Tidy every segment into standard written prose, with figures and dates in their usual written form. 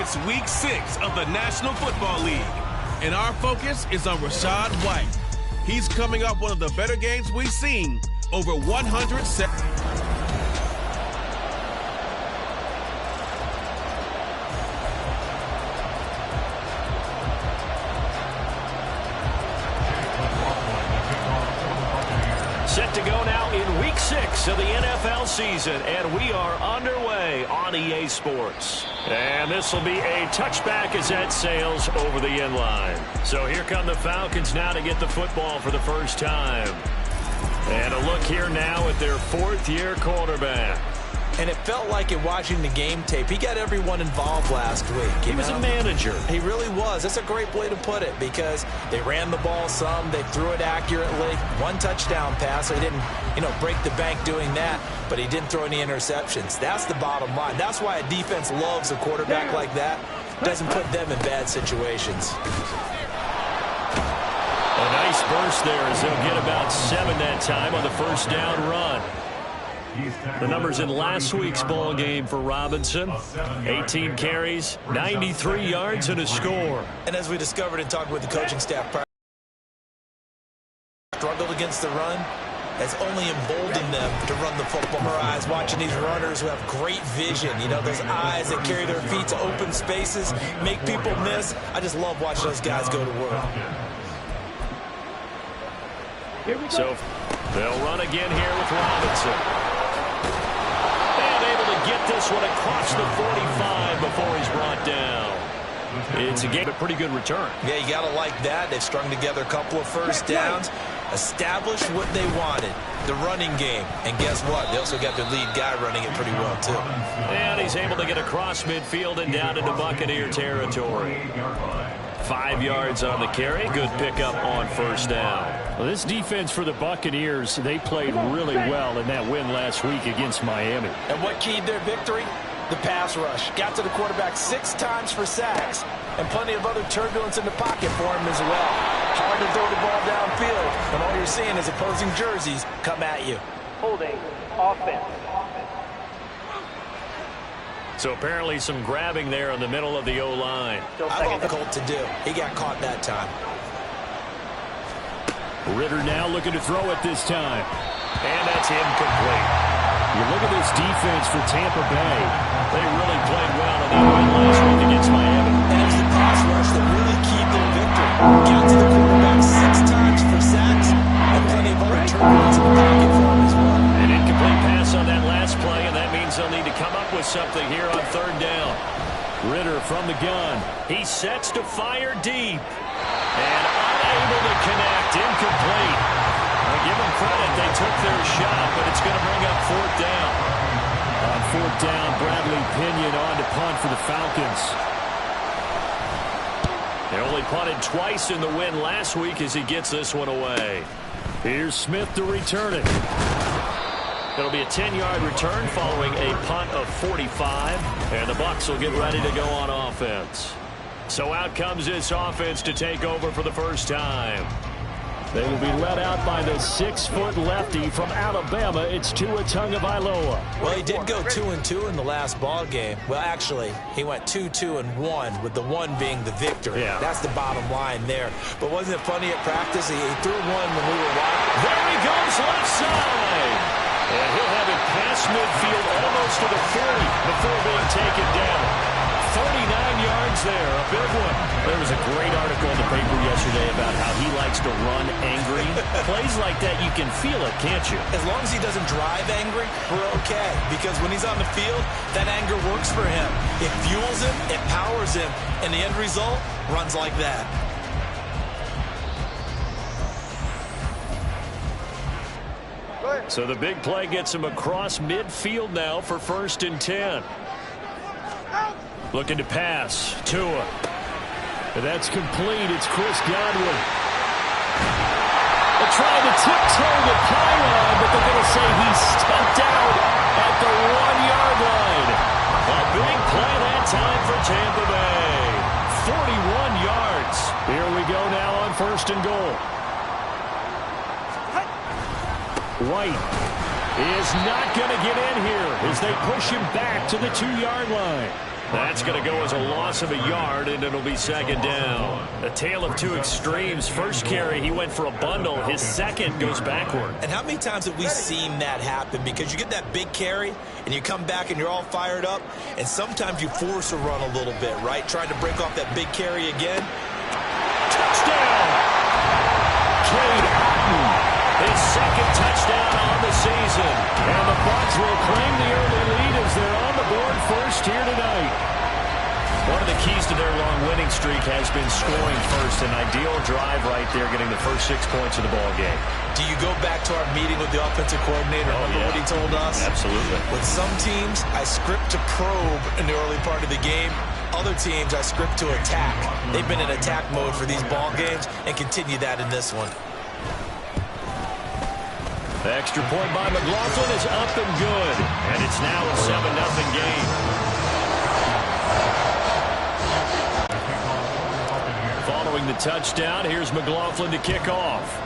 It's Week 6 of the National Football League, and our focus is on Rachaad White. He's coming off one of the better games we've seen, over 100 seconds. Set to go now in Week 6 of the NFL season, and we are underway on EA Sports. And this will be a touchback as that sails over the end line. So here come the Falcons now to get the football for the first time. And a look here now at their fourth-year quarterback. And it felt like in watching the game tape, he got everyone involved last week. He was a manager. He really was. That's a great way to put it because they ran the ball some. They threw it accurately. One touchdown pass. So he didn't, break the bank doing that, but he didn't throw any interceptions. That's the bottom line. That's why a defense loves a quarterback like that. Doesn't put them in bad situations. A nice burst there as they'll get about 7 that time on the first down run. The numbers in last week's ball game for Robinson: 18 carries, 93 yards, and a score. And as we discovered in talking with the coaching staff, struggled against the run has only emboldened them to run the football. Our eyes watching these runners who have great vision, those eyes that carry their feet to open spaces, make people miss. I just love watching those guys go to work. So they'll run again here with Robinson. Get this one across the 45 before he's brought down. It's a game, a pretty good return. Yeah, you got to like that. They've strung together a couple of first downs, established what they wanted, the running game. And guess what? They also got their lead guy running it pretty well, too. And he's able to get across midfield and down into Buccaneer territory. 5 yards on the carry. Good pickup on first down. Well, this defense for the Buccaneers, they played really well in that win last week against Miami. And what keyed their victory? The pass rush. Got to the quarterback 6 times for sacks. And plenty of other turbulence in the pocket for him as well. Hard to throw the ball downfield when all you're seeing is opposing jerseys come at you. Holding offense. So apparently some grabbing there in the middle of the O-line. I thought difficult to do. He got caught that time. Ritter now looking to throw it this time. And that's incomplete. You look at this defense for Tampa Bay. They really played well in that win last week against Miami. And it's the pass rush that really keyed their victory. Got to the quarterback 6 times for sacks and plenty of other turbulence in the pocket for him as well. An incomplete pass on that last play, and that means they'll need to come up with something here on third down. Ritter from the gun. He sets to fire deep. And unable to connect. Incomplete. Well, give them credit. They took their shot, but it's going to bring up fourth down. On fourth down, Bradley Pinion on to punt for the Falcons. They only punted twice in the win last week as he gets this one away. Here's Smith to return it. It'll be a 10-yard return following a punt of 45. And the Bucs will get ready to go on offense. So out comes this offense to take over for the first time. They will be led out by the 6-foot lefty from Alabama. It's Tua Tagovailoa. Well, he did go 2-2 in the last ball game. Well, actually, he went 2-2-1, with the 1 being the victory. Yeah. That's the bottom line there. But wasn't it funny at practice? He threw one when we were watching. There he goes, left side. And he'll have it past midfield almost to the 40 before being taken down. 39 yards there, a big one. There was a great article in the paper yesterday about how he likes to run angry. Plays like that, you can feel it, can't you? As long as he doesn't drive angry, we're okay. Because when he's on the field, that anger works for him. It fuels him, it powers him, and the end result runs like that. So the big play gets him across midfield now for 1st and 10. Looking to pass. Tua. That's complete. It's Chris Godwin. They're trying to tiptoe the pylon, but they're going to say he stepped out at the 1-yard line. A big play that time for Tampa Bay. 41 yards. Here we go now on 1st and goal. White is not going to get in here as they push him back to the 2-yard line. That's going to go as a loss of a yard, and it'll be second down. A tale of two extremes. First carry, he went for a bundle. His second goes backward. And how many times have we seen that happen? Because you get that big carry, and you come back and you're all fired up, and sometimes you force a run a little bit, right? Trying to break off that big carry again. Touchdown! Cade Otton, his second touchdown on the season. And the Bucs will claim the early lead as they're on the board first here tonight. One of the keys to their long winning streak has been scoring first. An ideal drive right there, getting the first 6 points of the ball game. Do you go back to our meeting with the offensive coordinator? Remember what he told us? Absolutely. With some teams, I script to probe in the early part of the game. Other teams, I script to attack. They've been in attack mode for these ball games and continue that in this one. The extra point by McLaughlin is up and good. And it's now a 7-0 game. Following the touchdown, here's McLaughlin to kick off.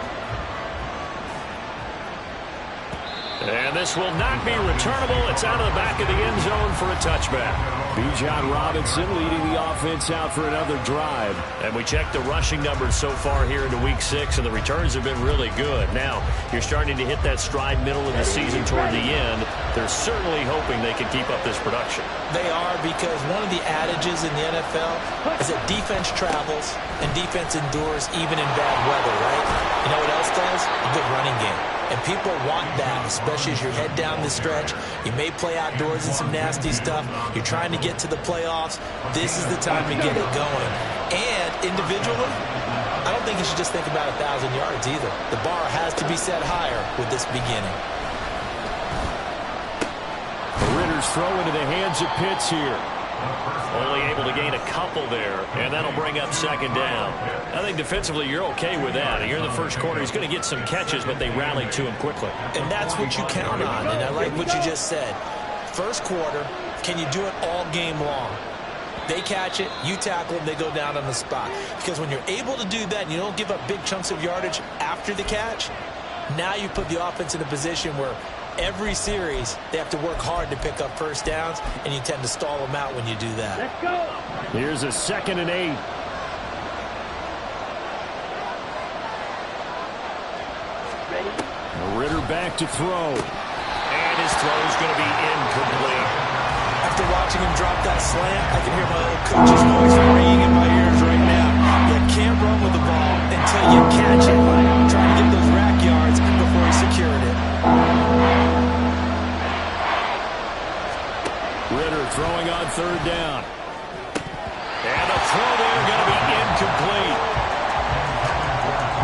And this will not be returnable. It's out of the back of the end zone for a touchback. Bijan Robinson leading the offense out for another drive. And we checked the rushing numbers so far here into Week 6, and the returns have been really good. Now, you're starting to hit that stride middle of the season toward the end. They're certainly hoping they can keep up this production. They are, because one of the adages in the NFL is that defense travels and defense endures even in bad weather, right? You know what else does? A good running game. And people want that, especially as you head down the stretch. You may play outdoors in some nasty stuff. You're trying to get to the playoffs. This is the time to get it going. And individually, I don't think you should just think about 1,000 yards either. The bar has to be set higher with this beginning. Ritter's throw into the hands of Pitts here. Only able to gain a couple there, and that'll bring up second down. I think defensively you're okay with that. You're in the first quarter. He's going to get some catches, but they rallied to him quickly. And that's what you count on, and I like what you just said. First quarter, can you do it all game long? They catch it, you tackle them, they go down on the spot. Because when you're able to do that and you don't give up big chunks of yardage after the catch, now you put the offense in a position where every series, they have to work hard to pick up first downs, and you tend to stall them out when you do that. Let's go. Here's a 2nd and 8. Ready? Ritter back to throw. And his throw is going to be incomplete. After watching him drop that slant, I can hear my old coach's voice ringing in my ears right now. You can't run with the ball until you catch it. Trying to get those rack yards before he secured it. Ritter throwing on 3rd down. And a throw there going to be incomplete.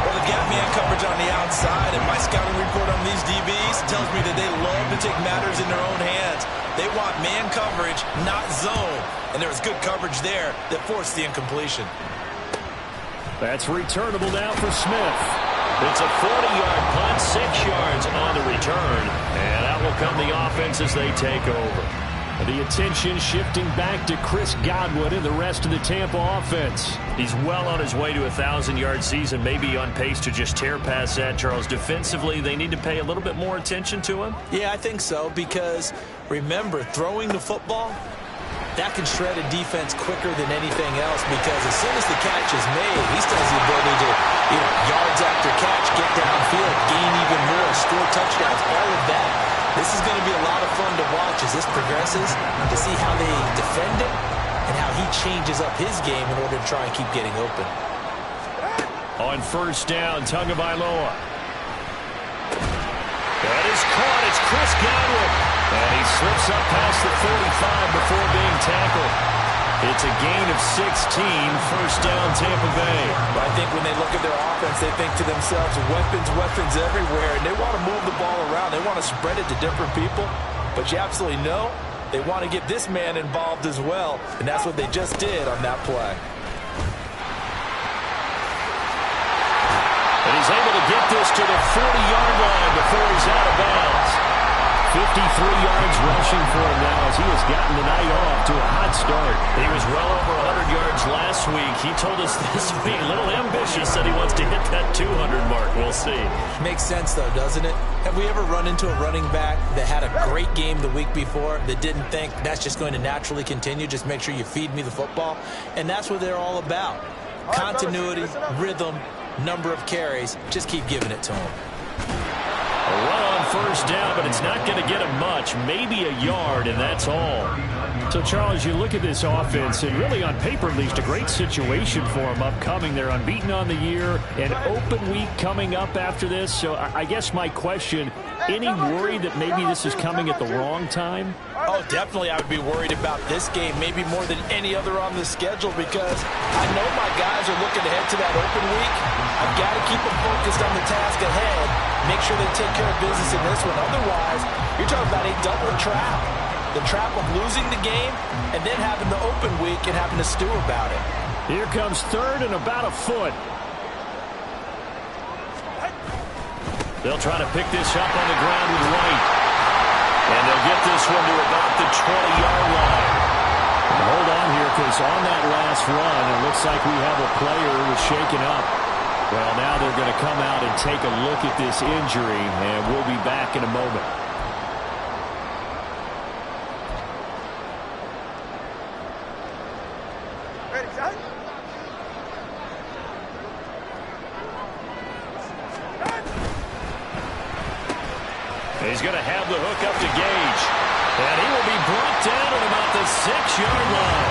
Well, they've got man coverage on the outside, and my scouting report on these DBs tells me that they love to take matters in their own hands. They want man coverage, not zone. And there was good coverage there that forced the incompletion. That's returnable now for Smith. It's a 40-yard punt, 6 yards on the return. And out will come the offense as they take over. The attention shifting back to Chris Godwin and the rest of the Tampa offense. He's well on his way to a 1,000-yard season, maybe on pace to just tear past that, Charles. Defensively, they need to pay a little bit more attention to him? Yeah, I think so, because remember, throwing the football, that can shred a defense quicker than anything else, because as soon as the catch is made, he still has the ability to, yards after catch, get downfield, gain even more, score touchdowns, all of that. This is going to be a lot of fun to watch as this progresses, to see how they defend it and how he changes up his game in order to try and keep getting open. On 1st down, Tagovailoa. That is caught. It's Chris Godwin. And he slips up past the 45 before being tackled. It's a gain of 16, 1st down Tampa Bay. But I think when they look at their offense, they think to themselves, weapons everywhere, and they want to move the ball around. They want to spread it to different people. But you absolutely know they want to get this man involved as well, and that's what they just did on that play. And he's able to get this to the 40-yard line before he's out of bounds. yards rushing for him now as he has gotten the night off to a hot start. He was well over 100 yards last week. He told us this week, a little ambitious, that he wants to hit that 200 mark. We'll see. Makes sense, though, doesn't it? Have we ever run into a running back that had a great game the week before that didn't think that's just going to naturally continue? Just make sure you feed me the football. And that's what they're all about. Continuity, rhythm, number of carries. Just keep giving it to them. A run on first down, but it's not going to get him much. Maybe a yard, and that's all. So, Charles, you look at this offense, and really on paper, at least, a great situation for them upcoming. They're unbeaten on the year, an open week coming up after this. So I guess my question, any worry that maybe this is coming at the wrong time? Oh, definitely I would be worried about this game, maybe more than any other on the schedule, because I know my guys are looking ahead to that open week. I've got to keep them focused on the task ahead, make sure they take care of business in this one. Otherwise, you're talking about a double trap. The trap of losing the game and then having the open week and having to stew about it. Here comes third and about a foot. They'll try to pick this up on the ground with White. And they'll get this one to about the 20-yard line. Hold on here, because on that last run, it looks like we have a player who was shaken up. Well, now they're going to come out and take a look at this injury, and we'll be back in a moment. He's going to have the hook up to Gage. And he will be brought down at about the 6-yard line.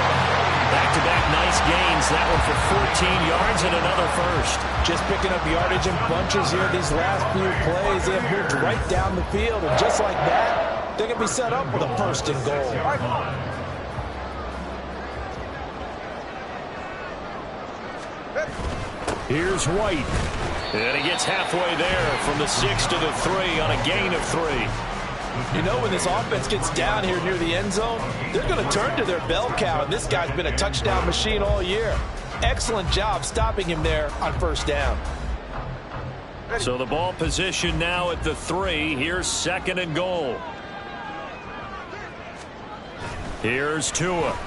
Back-to-back nice gains. That one for 14 yards and another first. Just picking up yardage in bunches here these last few plays. They have moved right down the field. And just like that, they're going to be set up with a first and goal. Here's White. And he gets halfway there from the 6 to the 3 on a gain of 3. You know, when this offense gets down here near the end zone, they're going to turn to their bell cow, and this guy's been a touchdown machine all year. Excellent job stopping him there on first down. So the ball position now at the 3. Here's second and goal. Here's Tua.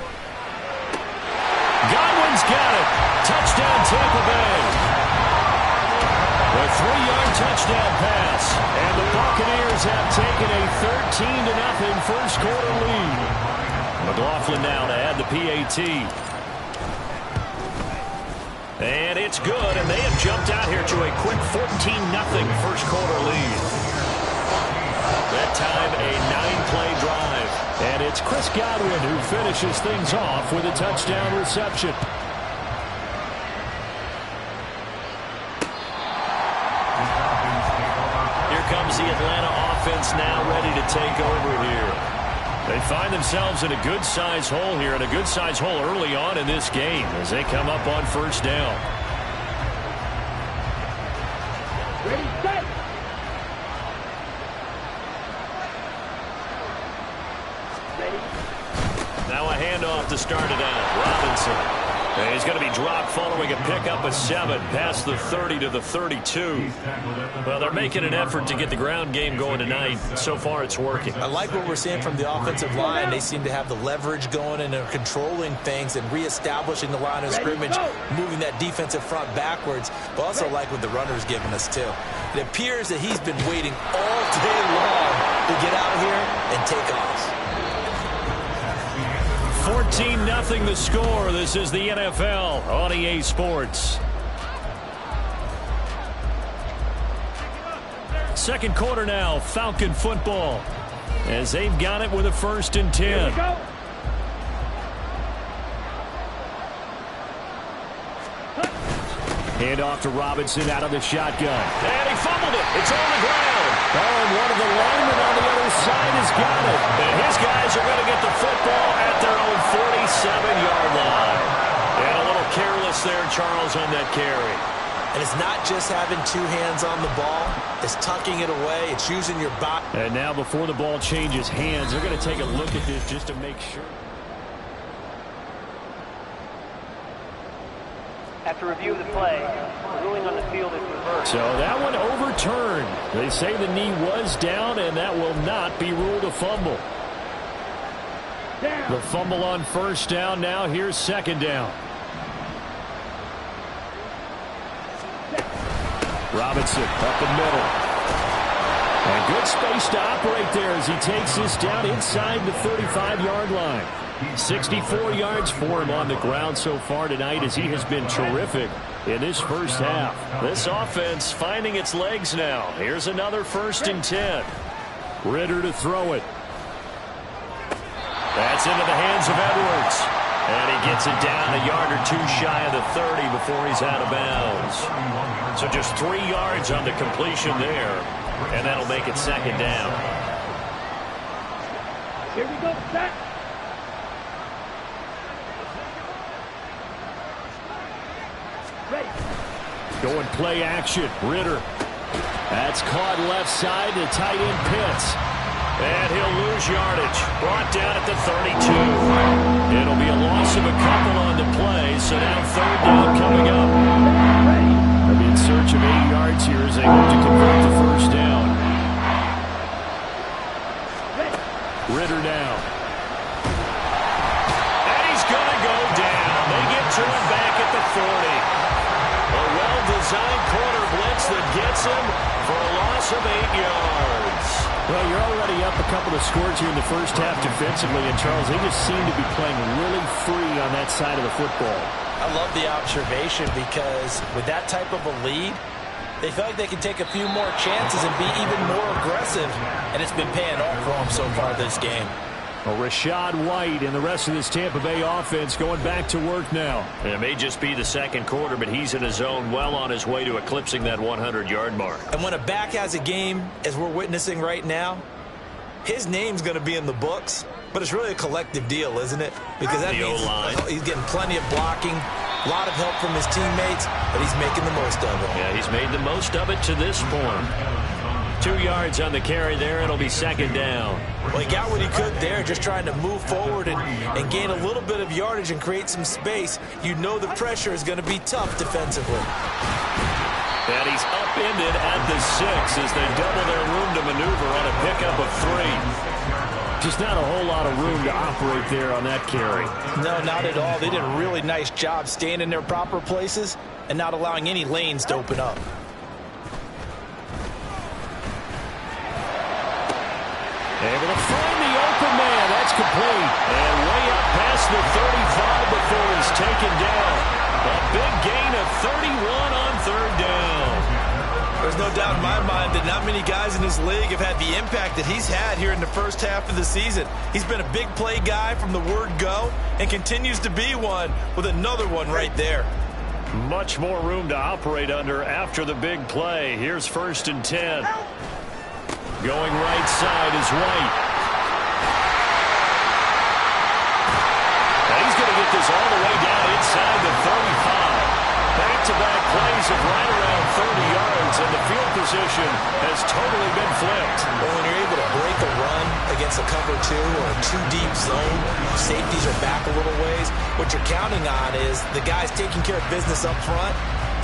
Godwin's got it. Touchdown Tampa Bay. A 3-yard touchdown pass. And the Buccaneers have taken a 13-0 first quarter lead. McLaughlin now to add the PAT. And it's good, and they have jumped out here to a quick 14-0 first quarter lead. That time a 9-play drive. And it's Chris Godwin who finishes things off with a touchdown reception. Comes the Atlanta offense now ready to take over here. They find themselves in a good-sized hole here, and a good-sized hole early on in this game as they come up on first down. Ready, set. Ready. Now a handoff to start it out. Robinson. And he's going to be dropped following a pickup of 7 past the 30 to the 32. Well, they're making an effort to get the ground game going tonight. So far, it's working. I like what we're seeing from the offensive line. They seem to have the leverage going and are controlling things and reestablishing the line of scrimmage, moving that defensive front backwards. But also like what the runner's giving us, too. It appears that he's been waiting all day long to get out here and take off. 14-0 the score. This is the NFL on EA Sports. Second quarter now, Falcon football, as they've got it with a 1st and 10. Hand off to Robinson out of the shotgun. And he fumbled it. It's on the ground. Oh, and one of the linemen on the other side has got it. And his guys are going to get the football at their own 47-yard line. And a little careless there, Charles, on that carry. And it's not just having 2 hands on the ball. It's tucking it away. It's using your body. And now before the ball changes hands, they're going to take a look at this just to make sure. After review of the play, the ruling on the field is reversed. So that one overturned. They say the knee was down, and that will not be ruled a fumble. The fumble on first down. Now here's second down. Robinson up the middle. And good space to operate there as he takes this down inside the 35-yard line. 64 yards for him on the ground so far tonight as he has been terrific in this first half. This offense finding its legs now. Here's another 1st and 10. Ritter to throw it. That's into the hands of Edwards. And he gets it down a yard or two shy of the 30 before he's out of bounds. So just 3 yards on the completion there. And that'll make it second down. Here we go, set. Ready. Going play action. Ritter. That's caught left side to tight end Pitts. And he'll lose yardage. Brought down at the 32. It'll be a loss of a couple on the play. So now third down coming up. They'll be in search of 8 yards here as they hope to convert the first down. Ritter now. And he's going to go down. They get to him back at the 40. A well-designed corner blitz that gets him for a loss of 8 yards. Well, you're already up a couple of scores here in the first half defensively, and Charles, they just seem to be playing really free on that side of the football. I love the observation because with that type of a lead, they feel like they can take a few more chances and be even more aggressive, and it's been paying off for them so far this game. Well, Rachaad White and the rest of this Tampa Bay offense going back to work now. It may just be the second quarter, but he's in his zone well on his way to eclipsing that 100-yard mark. And when a back has a game, as we're witnessing right now, his name's going to be in the books, but it's really a collective deal, isn't it? Because that means he's getting plenty of blocking, a lot of help from his teammates, but he's making the most of it. Yeah, he's made the most of it to this point. 2 yards on the carry there. It'll be second down. Well, he got what he could there, just trying to move forward and gain a little bit of yardage and create some space. You know the pressure is going to be tough defensively. And he's upended at the 6 as they double their room to maneuver on a pickup of 3. Just not a whole lot of room to operate there on that carry. No, not at all. They did a really nice job staying in their proper places and not allowing any lanes to open up. Able to find the open man. That's complete. And way up past the 35 before he's taken down. A big gain of 31 on third down. There's no doubt in my mind that not many guys in this league have had the impact that he's had here in the first half of the season. He's been a big play guy from the word go and continues to be one with another one right there. Much more room to operate under after the big play. Here's 1st and 10. Going right side is White. And he's going to get this all the way down inside the 35. Back-to-back plays of right around 30 yards, and the field position has totally been flipped. Well, when you're able to break a run against a cover 2 or a 2-deep zone, safeties are back a little ways. What you're counting on is the guys taking care of business up front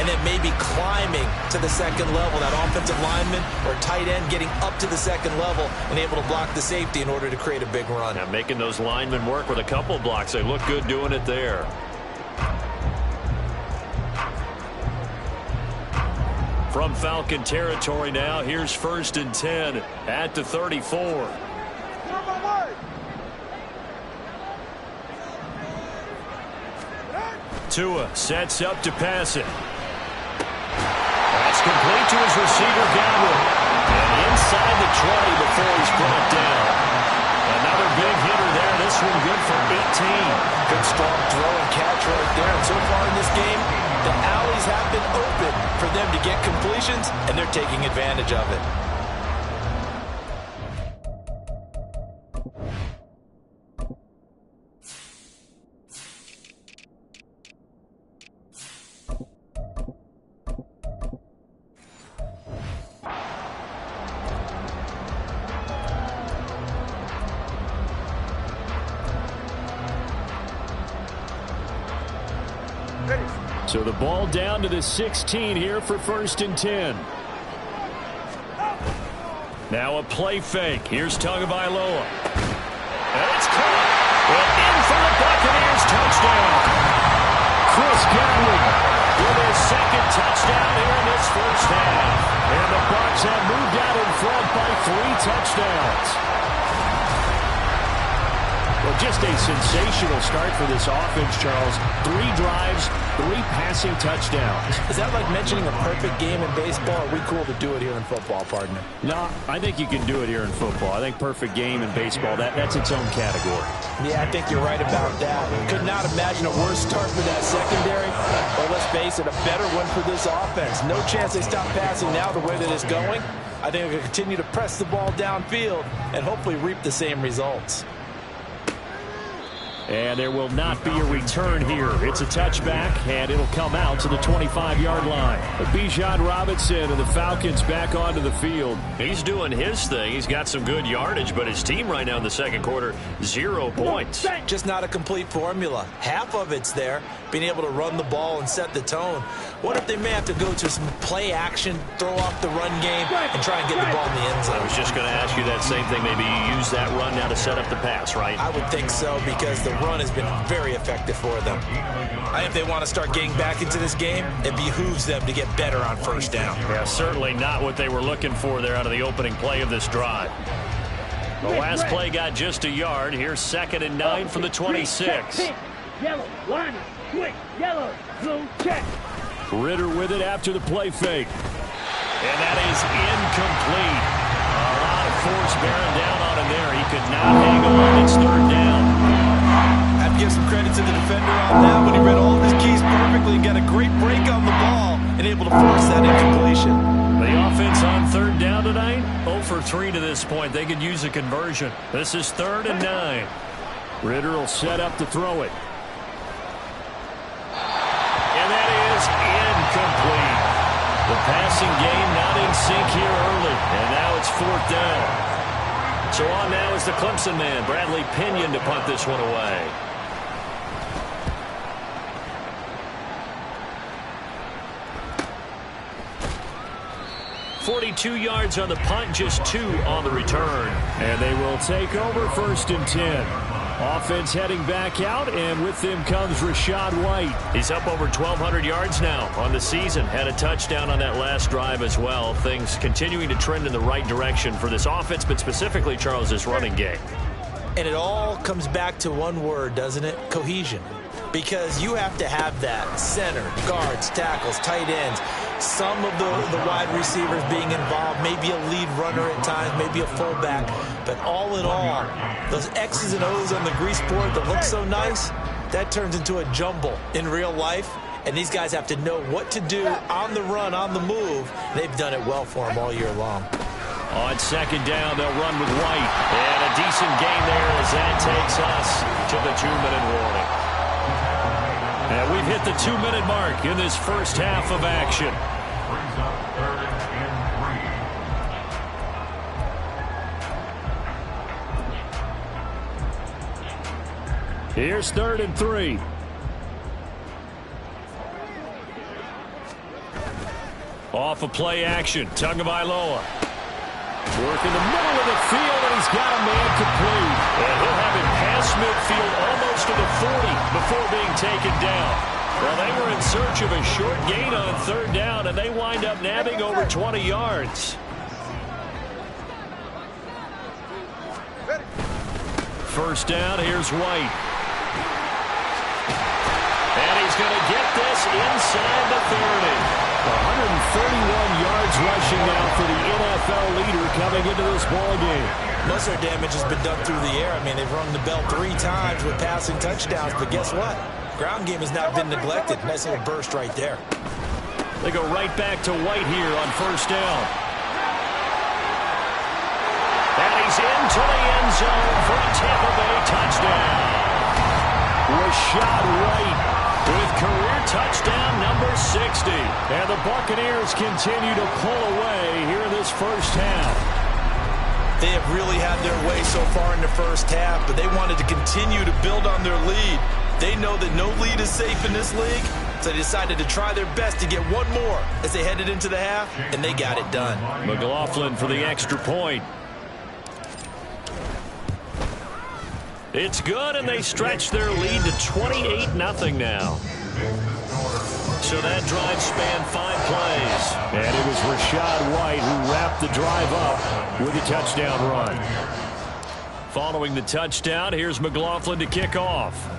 and then maybe climbing to the second level, that offensive lineman or tight end getting up to the second level and able to block the safety in order to create a big run. Now making those linemen work with a couple blocks. They look good doing it there. From Falcon territory now, here's 1st and 10 at the 34. Tua sets up to pass it. That's complete to his receiver, Godwin. And inside the 20 before he's brought down. Another big hitter there. This one good for 18. Good strong throw and catch right there. And so far in this game, the alleys have been open for them to get completions, and they're taking advantage of it. Ready. So the ball down to the 16 here for 1st and 10. Now a play fake. Here's Tagovailoa. And it's caught. And in for the Buccaneers touchdown. Chris Godwin with his 2nd touchdown here in this first half. And the Bucs have moved out in front by 3 touchdowns. Well, just a sensational start for this offense, Charles. 3 drives, 3 passing touchdowns. Is that like mentioning a perfect game in baseball? Or are we cool to do it here in football, partner? No, I think you can do it here in football. I think perfect game in baseball, that's its own category. Yeah, I think you're right about that. Could not imagine a worse start for that secondary. But let's face it, a better one for this offense. No chance they stop passing now the way that it's going. I think they'll continue to press the ball downfield and hopefully reap the same results. And there will not be a return here. It's a touchback, and it'll come out to the 25-yard line. Bijan Robinson and the Falcons back onto the field. He's doing his thing. He's got some good yardage, but his team right now in the second quarter, 0 points. Just not a complete formula. Half of it's there, being able to run the ball and set the tone. What if they may have to go to some play action, throw off the run game, and try and get the ball in the end zone? I was just going to ask you that same thing. Maybe you use that run now to set up the pass, right? I would think so, because the run has been very effective for them. If they want to start getting back into this game, it behooves them to get better on 1st down. Yeah, certainly not what they were looking for there out of the opening play of this drive. The last play got just a yard. Here's 2nd and 9 from the 26. Yellow, line, quick, yellow, blue, check. Ritter with it after the play fake. And that is incomplete. A lot of force bearing down on him there. He could not hang on. It's 3rd down. I have to give some credit to the defender on that when he read all of his keys perfectly and got a great break on the ball and able to force that incompletion. The offense on 3rd down tonight, 0 for 3 to this point. They could use a conversion. This is 3rd and 9. Ritter will set up to throw it. And that is incomplete. The passing game not in sync here early. And now it's 4th down. So on now is the Clemson man, Bradley Pinion, to punt this one away. .42 yards on the punt, just 2 on the return. And they will take over 1st and 10. Offense heading back out, and with them comes Rachaad White. He's up over 1,200 yards now on the season. Had a touchdown on that last drive as well. Things continuing to trend in the right direction for this offense, but specifically Charles' running game. And it all comes back to one word, doesn't it? Cohesion. Because you have to have that center, guards, tackles, tight ends, some of the wide receivers being involved, maybe a lead runner at times, maybe a fullback. But all in all, those X's and O's on the grease board that look so nice, that turns into a jumble in real life. And these guys have to know what to do on the run, on the move. They've done it well for them all year long. On 2nd down, they'll run with White. And a decent gain there as that takes us to the 2-minute warning. And we've hit the 2-minute mark in this first half of action. Here's 3rd and 3. Off a play action, Tagovailoa. Work in the middle of the field, and he's got a man complete. And he'll have it past midfield almost to the 40 before being taken down. Well, they were in search of a short gain on 3rd down, and they wind up nabbing over 20 yards. First down, here's White. And he's going to get this inside the 30. 131 yards rushing now for the NFL leader coming into this ballgame. Most of their damage has been done through the air. I mean, they've rung the bell 3 times with passing touchdowns, but guess what? Ground game has not been neglected. Nice little burst right there. They go right back to White here on 1st down. And he's into the end zone for a Tampa Bay touchdown. Rachaad White with career touchdown number 60. And the Buccaneers continue to pull away here in this first half. They have really had their way so far in the first half, but they wanted to continue to build on their lead. They know that no lead is safe in this league, So they decided to try their best to get one more as they headed into the half, and they got it done. McLaughlin for the extra point. It's good, and they stretch their lead to 28-0 now. So that drive spanned 5 plays. And it was Rachaad White who wrapped the drive up with a touchdown run. Following the touchdown, here's McLaughlin to kick off.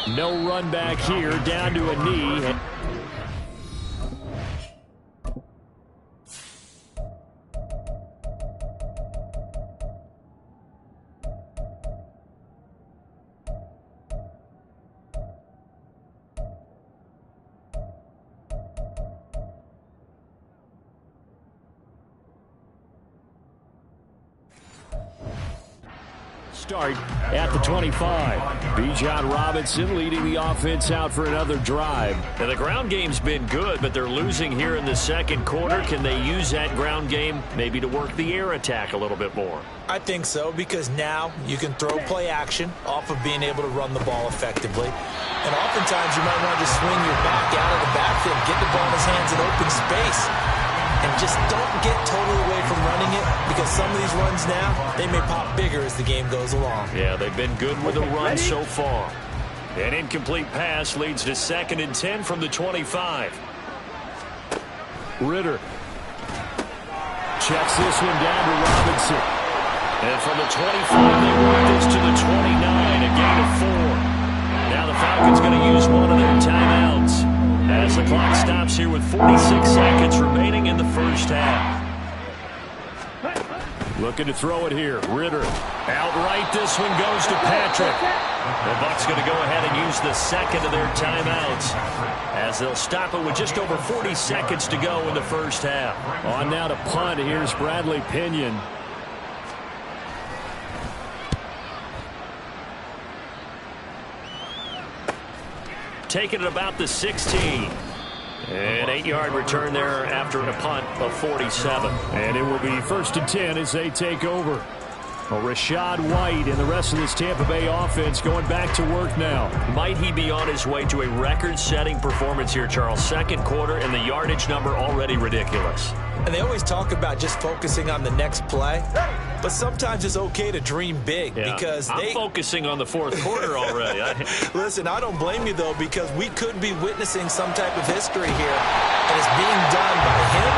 No run back here, down to a knee. Start at the 25. Bijan Robinson leading the offense out for another drive. And the ground game's been good, but they're losing here in the second quarter. Can they use that ground game maybe to work the air attack a little bit more? I think so, because now you can throw play action off of being able to run the ball effectively. And oftentimes you might want to just swing your back out of the backfield, get the ball in his hands in open space. And just don't get totally away from running it, because some of these runs now, they may pop bigger as the game goes along. Yeah, they've been good with the run so far. An incomplete pass leads to 2nd and 10 from the 25. Ritter checks this one down to Robinson. And from the 25, they work this to the 29, a gain of 4. Now the Falcons going to use one of their timeouts as the clock stops here with 46 seconds remaining in the first half. Looking to throw it here. Ritter. Outright, this one goes to Patrick. The Bucs going to go ahead and use the second of their timeouts as they'll stop it with just over 40 seconds to go in the first half. On now to punt. Here's Bradley Pinion. Taking it about the 16. An 8-yard return there after a punt of 47. And it will be 1st and 10 as they take over. Well, Rachaad White and the rest of this Tampa Bay offense going back to work now. Might he be on his way to a record-setting performance here, Charles? Second quarter, and the yardage number already ridiculous. And they always talk about just focusing on the next play. But sometimes it's okay to dream big, because I'm focusing on the fourth quarter already. Listen, I don't blame you, though, because we could be witnessing some type of history here. And it's being done by him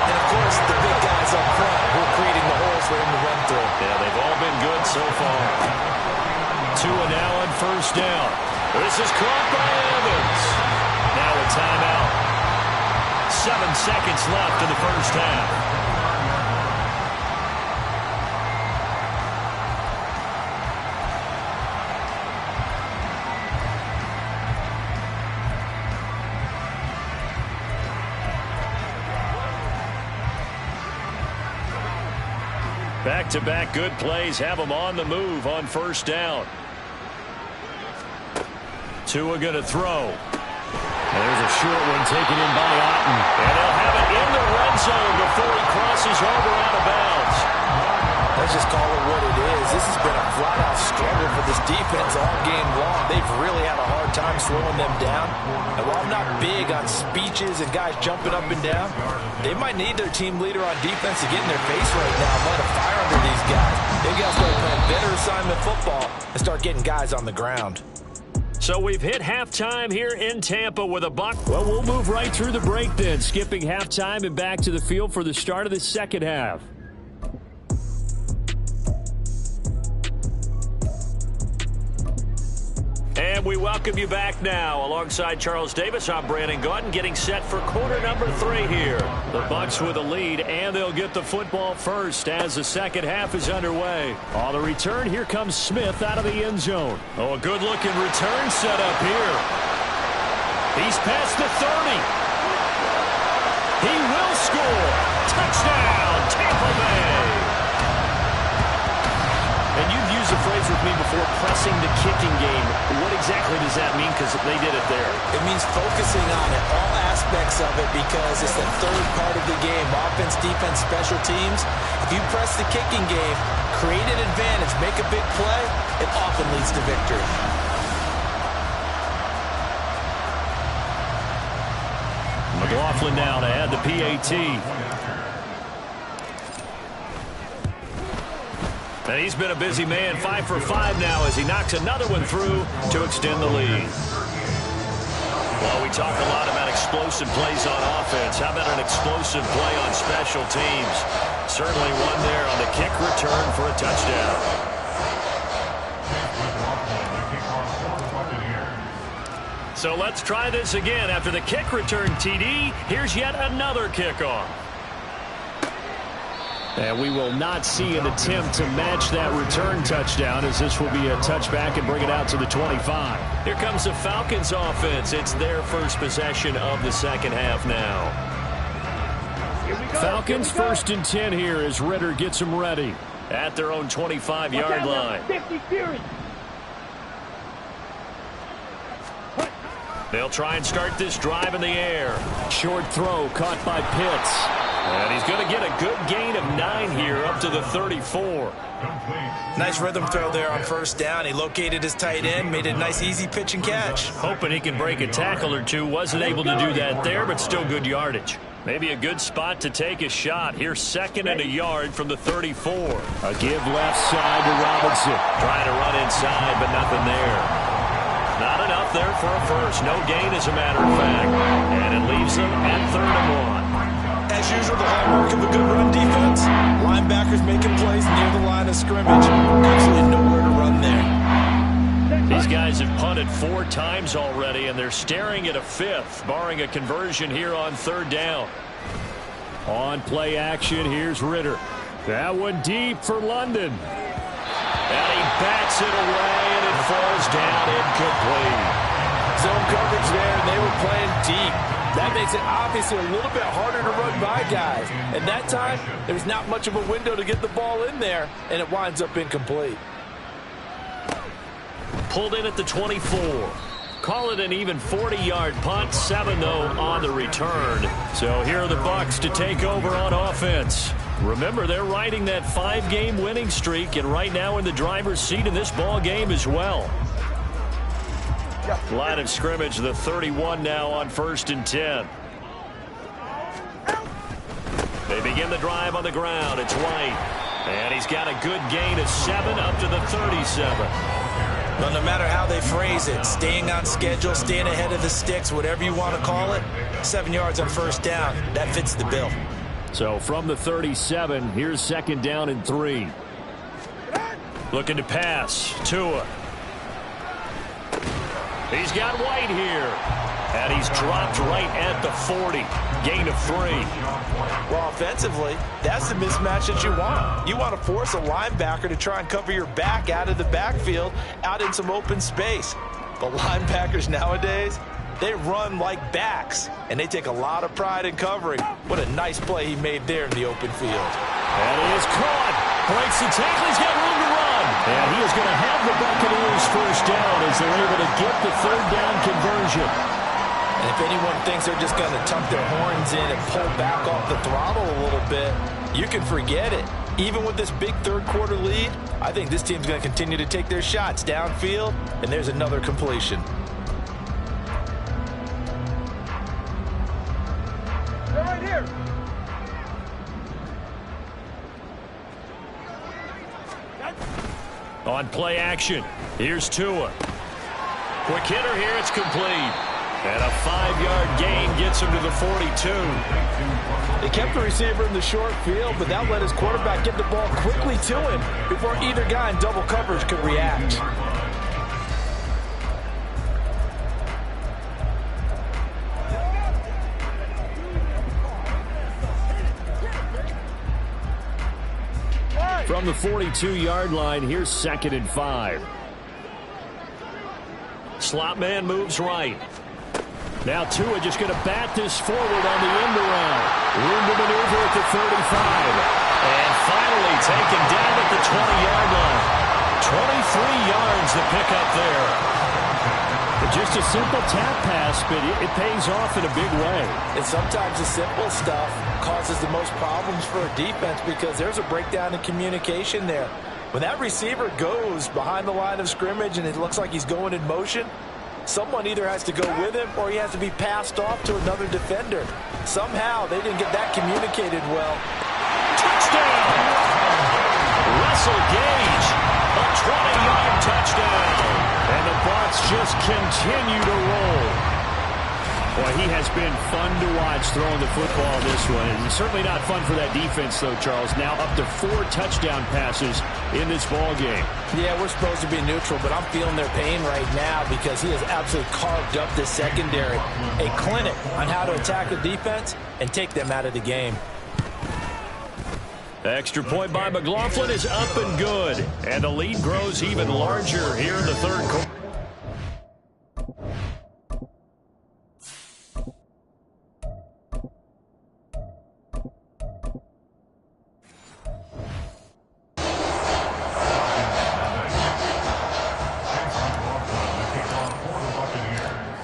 and, of course, the big guys up front who are creating the holes for him to run through. Yeah, they've all been good so far. Tua now on 1st down. This is caught by Evans. Now a timeout. 7 seconds left in the first half. Back-to-back good plays have them on the move on 1st down. Tua going to throw. And there's a short one taken in by Otten. And they'll have it in the red zone before he crosses over out of bounds. Let's just call it what it is. This has been a flat-out struggle for this defense all game long. They've really had a hard time slowing them down. And while I'm not big on speeches and guys jumping up and down, they might need their team leader on defense to get in their face right now and light a fire under these guys. They've got to start playing better assignment football and start getting guys on the ground. So we've hit halftime here in Tampa with a buck. Well, we'll move right through the break then, skipping halftime and back to the field for the start of the second half. And we welcome you back now. Alongside Charles Davis, I'm Brandon Gautin, getting set for quarter number 3 here. The Bucs with a lead, and they'll get the football first as the second half is underway. On the return, here comes Smith out of the end zone. Oh, a good-looking return set up here. He's past the 30. He will score. Touchdown, Tampa Bay. And you've used the phrase with me before, pressing the kicking game. What exactly does that mean? Because they did it there. It means focusing on it, all aspects of it, because it's the third part of the game. Offense, defense, special teams. If you press the kicking game, create an advantage, make a big play, it often leads to victory. McLaughlin now to add the PAT. And he's been a busy man, 5 for 5 now as he knocks another one through to extend the lead. Well, we talk a lot about explosive plays on offense. How about an explosive play on special teams? Certainly one there on the kick return for a touchdown. So let's try this again. After the kick return TD, here's yet another kickoff. And we will not see an attempt to match that return touchdown, as this will be a touchback and bring it out to the 25. Here comes the Falcons offense. It's their first possession of the second half now. Falcons 1st and 10 here as Ritter gets them ready. At their own 25-yard line. 50 series. They'll try and start this drive in the air. Short throw caught by Pitts. And he's going to get a good gain of 9 here up to the 34. Nice rhythm throw there on first down. He located his tight end, made a nice easy pitch and catch. Hoping he can break a tackle or two. Wasn't able to do that there, but still good yardage. Maybe a good spot to take a shot. Here's 2nd and a yard from the 34. A give left side to Robinson. Trying to run inside, but nothing there. Not enough there for a first. No gain, as a matter of fact. And it leaves them at 3rd and 1. As usual, the hallmark of a good run defense, linebackers making plays near the line of scrimmage. Absolutely nowhere to run there. These guys have punted 4 times already, and they're staring at a 5th, barring a conversion here on 3rd down. On play action, here's Ritter. That one deep for London. And he bats it away, and it falls down incomplete. Zone coverage there, and they were playing deep. That makes it obviously a little bit harder to run by guys. And that time, there's not much of a window to get the ball in there, and it winds up incomplete. Pulled in at the 24. Call it an even 40-yard punt. 7, though, on the return. So here are the Bucs to take over on offense. Remember, they're riding that 5-game winning streak, and right now in the driver's seat in this ball game as well. Line of scrimmage, the 31 now on 1st and 10. They begin the drive on the ground. It's White. And he's got a good gain of 7 up to the 37. Well, no matter how they phrase it, staying on schedule, staying ahead of the sticks, whatever you want to call it, 7 yards on first down, that fits the bill. So from the 37, here's 2nd down and 3. Looking to pass. Tua. He's got White here. And he's dropped right at the 40. Gain of 3. Well, offensively, that's the mismatch that you want. You want to force a linebacker to try and cover your back out of the backfield, out in some open space. But linebackers nowadays, they run like backs, and they take a lot of pride in covering. What a nice play he made there in the open field. And he is caught. Breaks the tackle. He's got room to run. And he is going to have the Buccaneers first down as they're able to get the 3rd down conversion. And if anyone thinks they're just going to tuck their horns in and pull back off the throttle a little bit, you can forget it. Even with this big 3rd quarter lead, I think this team's going to continue to take their shots downfield, and there's another completion. They're right here. On play action, here's Tua. Quick hitter here, it's complete. And a 5-yard gain gets him to the 42. They kept the receiver in the short field, but that let his quarterback get the ball quickly to him before either guy in double coverage could react. From the 42-yard line, here's 2nd and 5. Slot man moves right. Now Tua just going to bat this forward on the end around. Room to maneuver at the 35. And finally taken down at the 20-yard line. 23 yards to pick up there. Just a simple tap pass, but it pays off in a big way. And sometimes the simple stuff causes the most problems for a defense because there's a breakdown in communication there. When that receiver goes behind the line of scrimmage and it looks like he's going in motion, someone either has to go with him or he has to be passed off to another defender. Somehow they didn't get that communicated well. Touchdown! Russell Gage, a 20-yard touchdown. And the Bucs just continue to roll. Boy, he has been fun to watch throwing the football this one. And certainly not fun for that defense, though, Charles. Now up to 4 touchdown passes in this ball game. Yeah, we're supposed to be neutral, but I'm feeling their pain right now because he has absolutely carved up this secondary. A clinic on how to attack the defense and take them out of the game. The extra point by McLaughlin is up and good. And the lead grows even larger here in the third quarter.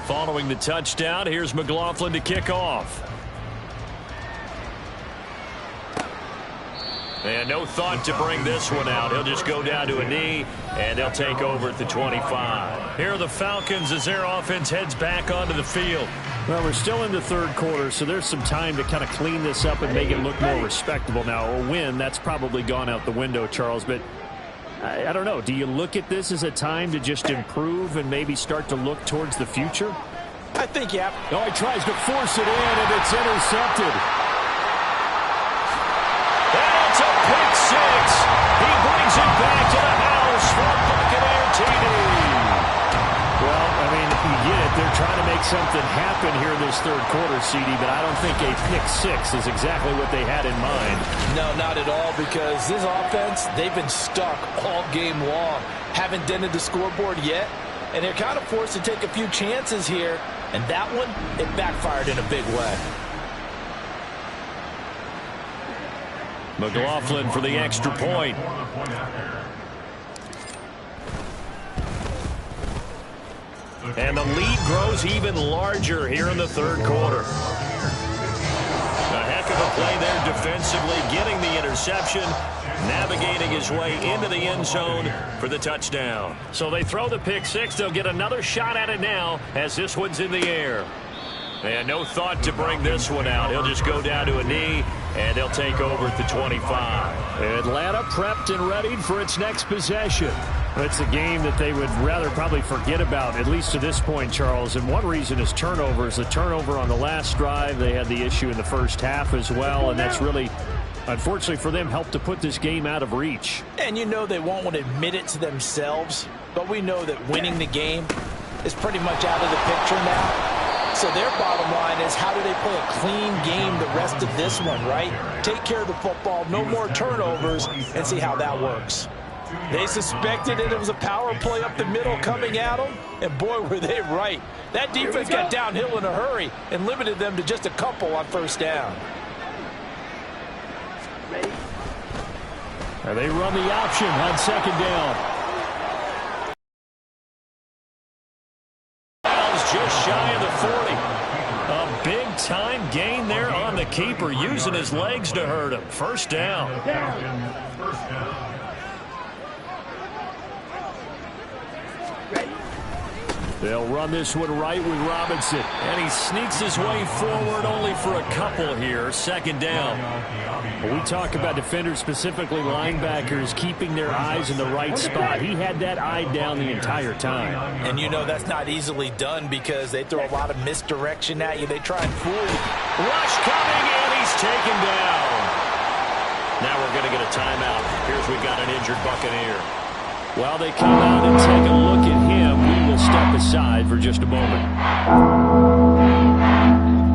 Following the touchdown, here's McLaughlin to kick off. And no thought to bring this one out. He'll just go down to a knee, and they'll take over at the 25. Here are the Falcons as their offense heads back onto the field. Well, we're still in the third quarter, so there's some time to kind of clean this up and make it look more respectable. Now, a win, that's probably gone out the window, Charles, but I don't know. Do you look at this as a time to just improve and maybe start to look towards the future? I think, yeah. Oh, he tries to force it in, and it's intercepted. It's a pick six. He brings it back to the house for Buccaneer TD. Well, I mean, you get it. They're trying to make something happen here in this third quarter, CD, but I don't think a pick six is exactly what they had in mind. No, not at all, because this offense, they've been stuck all game long. Haven't dented the scoreboard yet, and they're kind of forced to take a few chances here, and that one, it backfired in a big way. McLaughlin for the extra point. And the lead grows even larger here in the third quarter. A heck of a play there defensively, getting the interception, navigating his way into the end zone for the touchdown. So they throw the pick six. They'll get another shot at it now as this one's in the air. And no thought to bring this one out. He'll just go down to a knee, and they'll take over at the 25. Atlanta prepped and readied for its next possession. It's a game that they would rather probably forget about, at least to this point, Charles. And one reason is turnovers. The turnover on the last drive, they had the issue in the first half as well, and that's really, unfortunately for them, helped to put this game out of reach. And you know they won't want to admit it to themselves, but we know that winning the game is pretty much out of the picture now. So their bottom line is, how do they play a clean game the rest of this one, right? Take care of the football, no more turnovers, and see how that works. They suspected it was a power play up the middle coming at them, and boy, were they right. That defense got downhill in a hurry and limited them to just a couple on first down. And they run the option on second down. Just shy of the 40. A big-time gain there on the keeper, using his legs to hurt him. First down. They'll run this one right with Robinson. And he sneaks his way forward only for a couple here. Second down. When we talk about defenders, specifically linebackers, keeping their eyes in the right spot. He had that eye down the entire time. And you know that's not easily done because they throw a lot of misdirection at you. They try and fool you. Rush coming, and he's taken down. Now we're going to get a timeout. Here's we've got an injured Buccaneer. While they come out and take a look at him, we will step aside for just a moment.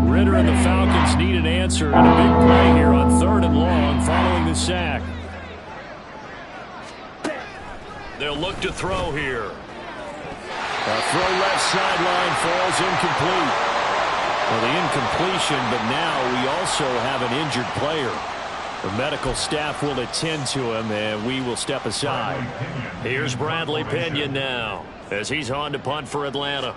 Ritter and the Falcons need an answer and a big play here on 3rd and long following the sack. They'll look to throw here. A throw left sideline falls incomplete. Well, the incompletion, but now we also have an injured player. The medical staff will attend to him, and we will step aside. Here's Bradley Pinion now as he's on to punt for Atlanta.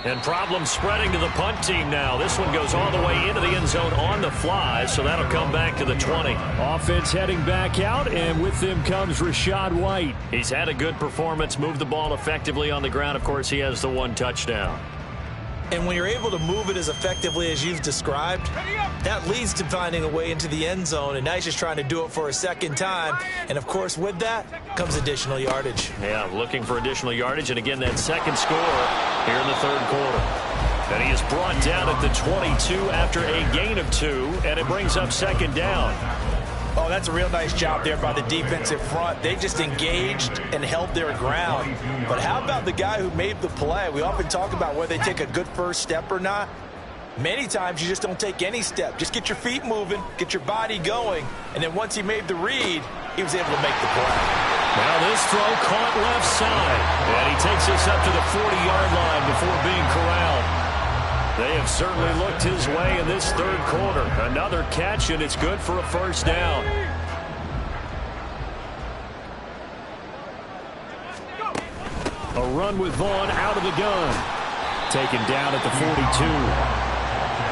And problems spreading to the punt team now. This one goes all the way into the end zone on the fly, so that'll come back to the 20. Offense heading back out, and with them comes Rachaad White. He's had a good performance, moved the ball effectively on the ground. Of course, he has the 1 touchdown. And when you're able to move it as effectively as you've described, that leads to finding a way into the end zone. And now he's just trying to do it for a second time. And, of course, with that comes additional yardage. Yeah, looking for additional yardage. And, again, that second score here in the third quarter. And he is brought down at the 22 after a gain of 2. And it brings up second down. Oh, that's a real nice job there by the defensive front. They just engaged and held their ground. But how about the guy who made the play? We often talk about whether they take a good first step or not. Many times you just don't take any step. Just get your feet moving, get your body going, and then once he made the read, he was able to make the play. Now this throw caught left side. And he takes us up to the 40-yard line before being corralled. They have certainly looked his way in this third quarter. Another catch, and it's good for a first down. A run with Vaughn out of the gun. Taken down at the 42.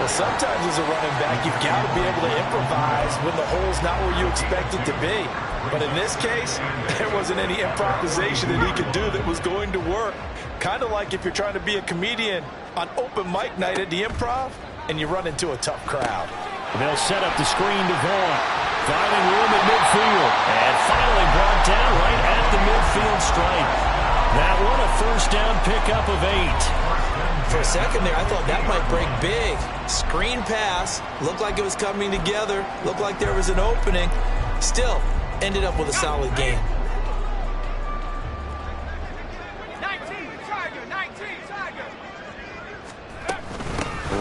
Well, sometimes as a running back, you've got to be able to improvise when the hole's not where you expect it to be. But in this case, there wasn't any improvisation that he could do that was going to work. Kind of like if you're trying to be a comedian on open mic night at the Improv and you run into a tough crowd. They'll set up the screen to Vaughn. Finding room at midfield. And finally brought down right at the midfield stripe. That one a first down pickup of 8. For a second there, I thought that might break big. Screen pass. Looked like it was coming together. Looked like there was an opening. Still, ended up with a solid game. 19, Tiger.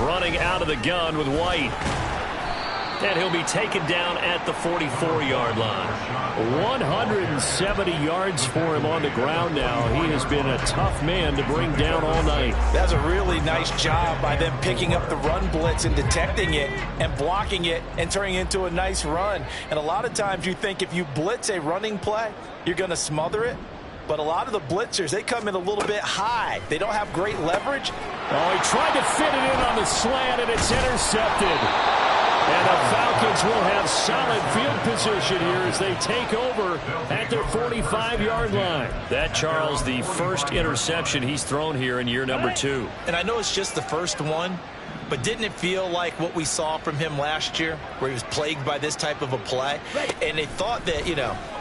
Running out of the gun with White. And he'll be taken down at the 44-yard line. 170 yards for him on the ground now. He has been a tough man to bring down all night. That's a really nice job by them picking up the run blitz and detecting it and blocking it and turning it into a nice run. And a lot of times you think if you blitz a running play, you're going to smother it. But a lot of the blitzers, they come in a little bit high. They don't have great leverage. Oh, he tried to fit it in on the slant, and it's intercepted. And the Falcons will have solid field position here as they take over at their 45-yard line. That, Charles, the first interception he's thrown here in year number 2. And I know it's just the first one, but didn't it feel like what we saw from him last year, where he was plagued by this type of a play? And they thought that,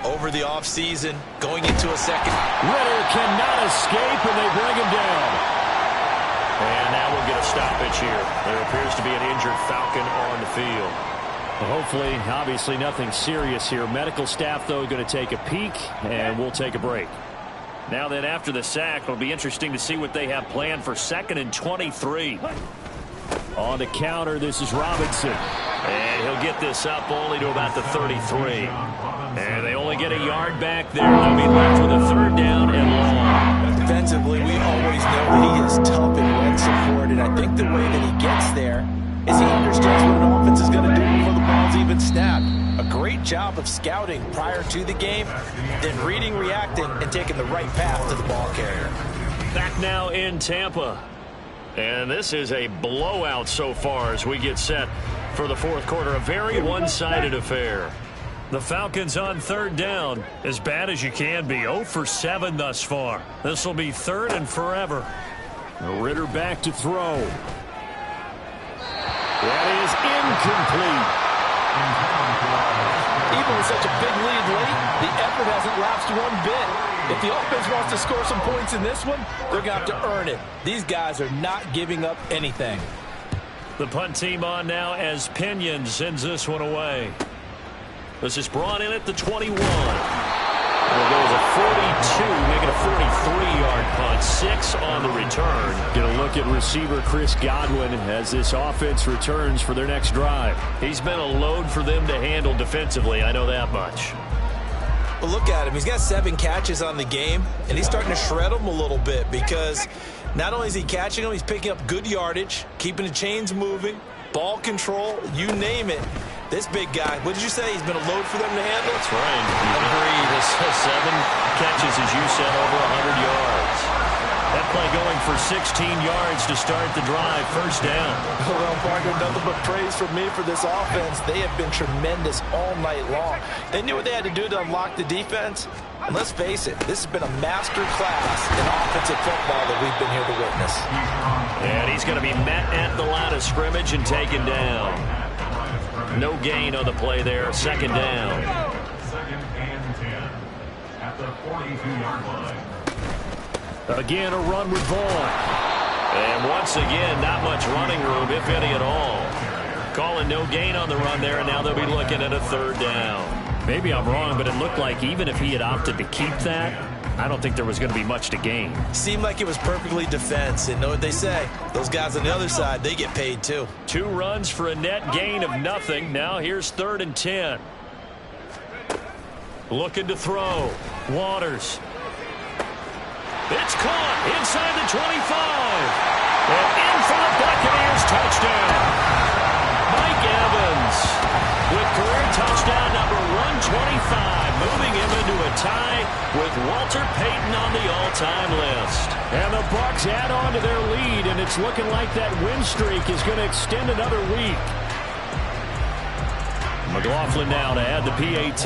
over the offseason, going into a second. Ritter cannot escape, and they bring him down. And now we'll get a stoppage here. There appears to be an injured Falcon on the field. Well, hopefully, obviously nothing serious here. Medical staff, though, going to take a peek, and we'll take a break. Now then, after the sack, it'll be interesting to see what they have planned for 2nd and 23. On the counter, this is Robinson. And he'll get this up only to about the 33. And they only get a yard back there. They'll be left with a third down and long. Defensively, we always know that he is tough and run-supported. I think the way that he gets there is he understands what an offense is going to do before the ball's even snapped. A great job of scouting prior to the game, then reading, reacting, and taking the right path to the ball carrier. Back now in Tampa. And this is a blowout so far as we get set for the fourth quarter. A very one-sided affair. The Falcons on third down, as bad as you can be. 0 for 7 thus far. This will be 3rd and forever. Ritter back to throw. That is incomplete. Even with such a big lead late, the effort hasn't lapsed one bit. If the offense wants to score some points in this one, they're going to have to earn it. These guys are not giving up anything. The punt team on now as Pinion sends this one away. This is brought in at the 21. There goes a 42, making a 43-yard punt. 6 on the return. Get a look at receiver Chris Godwin as this offense returns for their next drive. He's been a load for them to handle defensively, I know that much. Well, look at him. He's got 7 catches on the game, and he's starting to shred them a little bit because not only is he catching them, he's picking up good yardage, keeping the chains moving, ball control, you name it. This big guy, what did you say? He's been a load for them to handle? That's right. Agreed. 7 catches, as you said, over 100 yards. That that play going for 16 yards to start the drive. First down. Well, partner, nothing but praise from me for this offense. They have been tremendous all night long. They knew what they had to do to unlock the defense. And let's face it, this has been a master class in offensive football that we've been here to witness. And he's going to be met at the line of scrimmage and taken down. No gain on the play there. Second down. Second and 10 at the 42-yard line. Again, a run with Vaughn. And once again, not much running room, if any at all. Calling no gain on the run there, and now they'll be looking at a third down. Maybe I'm wrong, but it looked like even if he had opted to keep that, I don't think there was going to be much to gain. Seemed like it was perfectly defense. And know what they say? Those guys on the other side, they get paid too. 2 runs for a net gain of nothing. Now here's 3rd and 10. Looking to throw. Waters. It's caught inside the 25. And in for the Buccaneers touchdown. Mike Evans with career touchdown number 125, moving him into a tie with Walter Payton on the all-time list. And the Bucs add on to their lead, and it's looking like that win streak is going to extend another week. McLaughlin now to add the PAT.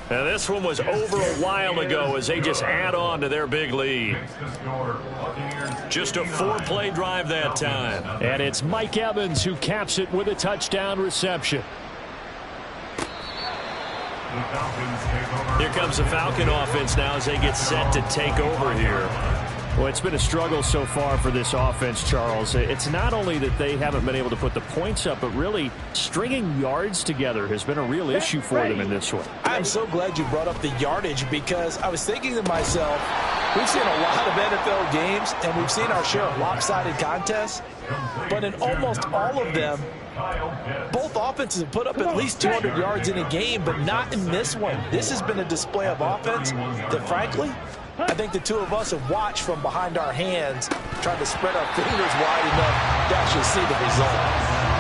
Now this one was over a while ago as they just add on to their big lead. Just a 4-play drive that time. And it's Mike Evans who caps it with a touchdown reception. Here comes the Falcon offense now as they get set to take over here. Well, it's been a struggle so far for this offense, Charles. It's not only that they haven't been able to put the points up, but really stringing yards together has been a real issue for them in this one. I'm so glad you brought up the yardage because I was thinking to myself, we've seen a lot of NFL games and we've seen our share of lopsided contests, but in almost all of them, both offenses have put up at least 200 yards in a game, but not in this one. This has been a display of offense that, frankly, I think the two of us have watched from behind our hands, trying to spread our fingers wide enough to actually see the result.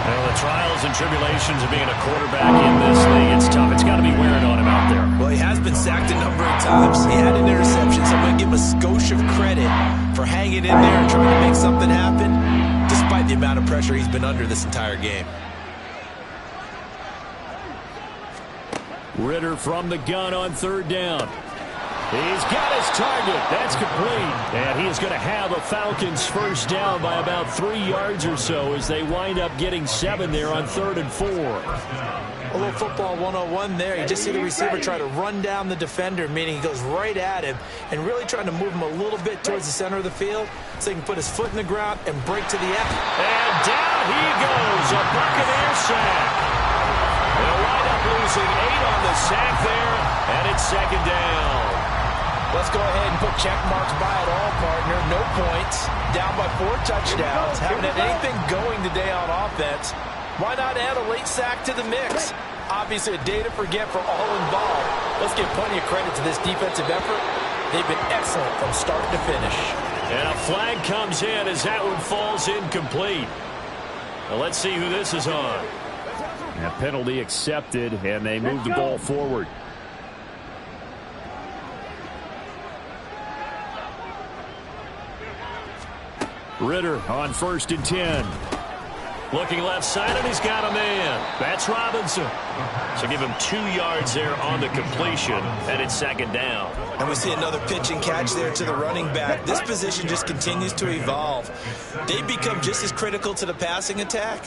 Well, the trials and tribulations of being a quarterback in this thing, it's tough. It's got to be wearing on him out there. Well, he has been sacked a number of times. He had an interception, so I'm going to give him a skosh of credit for hanging in there and trying to make something happen, despite the amount of pressure he's been under this entire game. Ritter from the gun on 3rd down. He's got his target. That's complete. And he is going to have a Falcons first down by about 3 yards or so as they wind up getting 7 there on 3rd and 4. A little football 101 there. You just see the receiver try to run down the defender, meaning he goes right at him and really trying to move him a little bit towards the center of the field so he can put his foot in the ground and break to the end. And down he goes. A Buccaneer sack. They'll wind up losing 8 on the sack there, and it's 2nd down. Let's go ahead and put check marks by it all, partner. No points. Down by 4 touchdowns. Haven't had anything going today on offense. Why not add a late sack to the mix? Obviously a day to forget for all involved. Let's give plenty of credit to this defensive effort. They've been excellent from start to finish. And a flag comes in as that one falls incomplete. Now let's see who this is on. A penalty accepted, and they move the ball forward. Ritter on 1st and 10. Looking left side, and he's got a man. That's Robinson. So give him 2 yards there on the completion, and it's 2nd down. And we see another pitch and catch there to the running back. This position just continues to evolve. They've become just as critical to the passing attack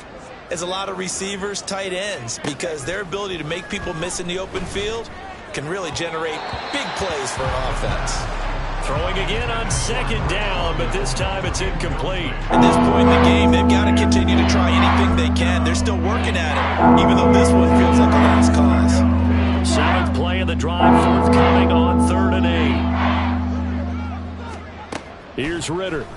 as a lot of receivers, tight ends, because their ability to make people miss in the open field can really generate big plays for an offense. Throwing again on 2nd down, but this time it's incomplete. At this point in the game, they've got to continue to try anything they can. They're still working at it, even though this one feels like a last cause. 7th play of the drive, forthcoming on 3rd and 8. Here's Ritter.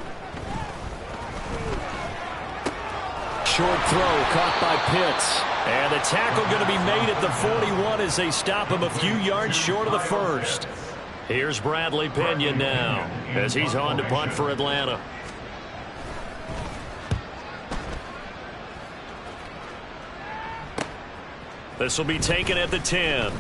Short throw caught by Pitts. And the tackle going to be made at the 41 as they stop him a few yards short of the first. Here's Bradley Pinion now as he's on to punt for Atlanta. This will be taken at the 10.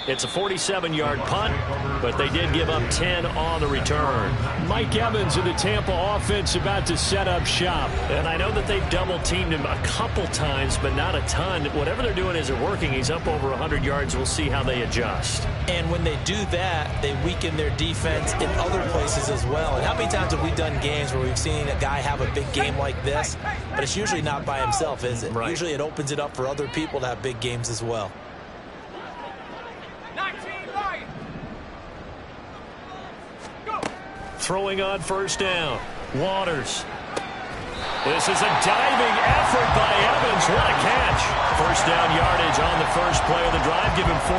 It's a 47-yard punt, but they did give up 10 on the return. Mike Evans of the Tampa offense about to set up shop. And I know that they've double-teamed him a couple times, but not a ton. Whatever they're doing isn't working. He's up over 100 yards. We'll see how they adjust. And when they do that, they weaken their defense in other places as well. And how many times have we done games where we've seen a guy have a big game like this, but it's usually not by himself, is it? Right. Usually it opens it up for other people to have big games as well. Throwing on first down. Waters. This is a diving effort by Evans. What a catch. First down yardage on the first play of the drive. Give him 14.